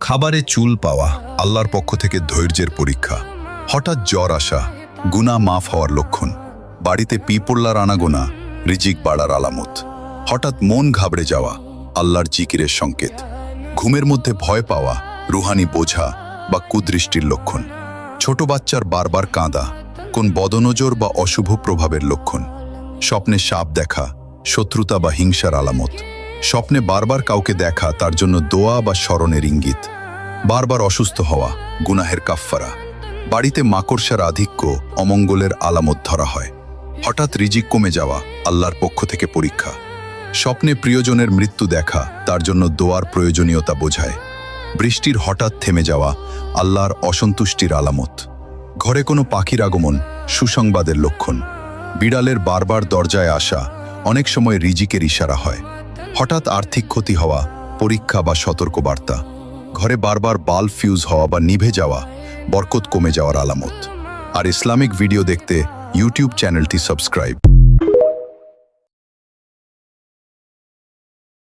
খাবারে চুল পাওয়া আল্লাহর পক্ষ থেকে ধৈর্যের পরীক্ষা। হঠাৎ জ্বর আসা গুনাহ মাফ হওয়ার লক্ষণ। বাড়িতে পিঁপড়ার আনাগোনা রিজিক বাড়ার আলামত। হঠাৎ মন ঘাবড়ে যাওয়া আল্লাহর জিকিরের সংকেত। ঘুমের মধ্যে ভয় পাওয়া রুহানি বোঝা বা কুদৃষ্টির লক্ষণ। ছোট বাচ্চার বারবার কাঁদা কোন বদনজর বা অশুভ প্রভাবের লক্ষণ। স্বপ্নে সাপ দেখা শত্রুতা বা হিংসার আলামত। স্বপ্নে বারবার কাউকে দেখা তার জন্য দোয়া বা স্মরণের ইঙ্গিত। বারবার অসুস্থ হওয়া গুনাহের কাফফারা। বাড়িতে মাকড়সার আধিক্য অমঙ্গলের আলামত ধরা হয়। হঠাৎ রিজিক কমে যাওয়া আল্লাহর পক্ষ থেকে পরীক্ষা। স্বপ্নে প্রিয়জনের মৃত্যু দেখা তার জন্য দোয়ার প্রয়োজনীয়তা বোঝায়। বৃষ্টির হঠাৎ থেমে যাওয়া আল্লাহর অসন্তুষ্টির আলামত। ঘরে কোনো পাখির আগমন সুসংবাদের লক্ষণ। বিড়ালের বারবার দরজায় আসা অনেক সময় রিজিকের ইশারা হয়। হঠাৎ আর্থিক ক্ষতি হওয়া পরীক্ষা বা সতর্কবার্তা। ঘরে বারবার বাল্ব ফিউজ হওয়া বা নিভে যাওয়া বরকত কমে যাওয়ার আলামত। আর ইসলামিক ভিডিও দেখতে ইউটিউব চ্যানেলটি সাবস্ক্রাইব।